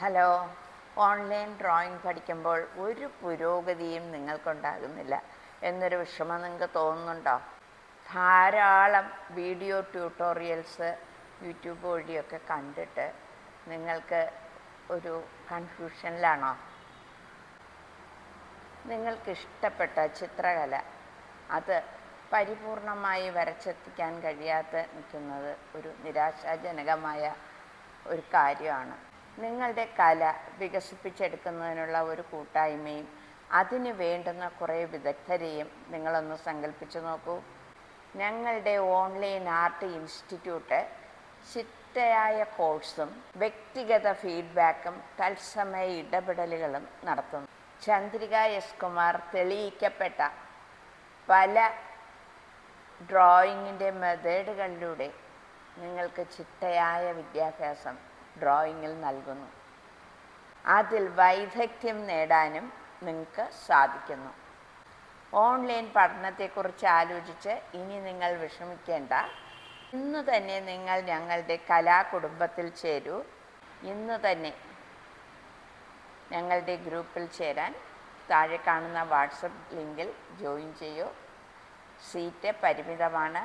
Hello. Online drawing പഠിക്കുമ്പോൾ ഒരു പുരോഗതിയും നിങ്ങൾക്കുണ്ടാകുന്നില്ല എന്നൊരു വിഷമം നിങ്ങൾക്ക് തോന്നുന്നുണ്ടോ? ധാരാളം വീഡിയോ ട്യൂട്ടോറിയൽസ് യൂട്യൂബ് വഴിയൊക്കെ കണ്ടിട്ട് നിങ്ങൾക്ക് ഒരു കൺഫ്യൂഷനിലാണോ? നിങ്ങൾക്കിഷ്ടപ്പെട്ട ചിത്രകല അത് പരിപൂർണമായി വരച്ചെത്തിക്കാൻ കഴിയാതെ നിൽക്കുന്നത് ഒരു നിരാശാജനകമായ ഒരു കാര്യമാണ്. നിങ്ങളുടെ കല വികസിപ്പിച്ചെടുക്കുന്നതിനുള്ള ഒരു കൂട്ടായ്മയും അതിന് വേണ്ടുന്ന കുറേ വിദഗ്ധരെയും നിങ്ങളൊന്ന് സങ്കല്പിച്ചു നോക്കൂ. ഞങ്ങളുടെ ഓൺലൈൻ ആർട്ട് ഇൻസ്റ്റിറ്റ്യൂട്ട് ചിട്ടയായ കോഴ്സും വ്യക്തിഗത ഫീഡ്ബാക്കും തത്സമയ ഇടപെടലുകളും നടത്തുന്നു. ചന്ദ്രിക എസ് കുമാർ തെളിയിക്കപ്പെട്ട പല ഡ്രോയിങ്ങിൻ്റെ മെത്തേഡുകളിലൂടെ നിങ്ങൾക്ക് ചിട്ടയായ വിദ്യാഭ്യാസം ഡ്രോയിങ്ങിൽ നൽകുന്നു. അതിൽ വൈദഗ്ധ്യം നേടാനും നിങ്ങൾക്ക് സാധിക്കുന്നു. ഓൺലൈൻ പഠനത്തെക്കുറിച്ച് ആലോചിച്ച് ഇനി നിങ്ങൾ വിഷമിക്കേണ്ട. ഇന്ന് തന്നെ നിങ്ങൾ ഞങ്ങളുടെ കലാകുടുംബത്തിൽ ചേരൂ. ഇന്ന് തന്നെ ഞങ്ങളുടെ ഗ്രൂപ്പിൽ ചേരാൻ താഴെ കാണുന്ന വാട്സപ്പ് ലിങ്കിൽ ജോയിൻ ചെയ്യൂ. സീറ്റ് പരിമിതമാണ്.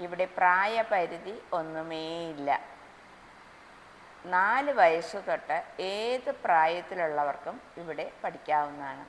ഇവിടെ പ്രായപരിധി ഒന്നുമേയില്ല. 4 വയസ്സ് തൊട്ട് ഏത് പ്രായത്തിലുള്ളവർക്കും ഇവിടെ പഠിക്കാവുന്നതാണ്.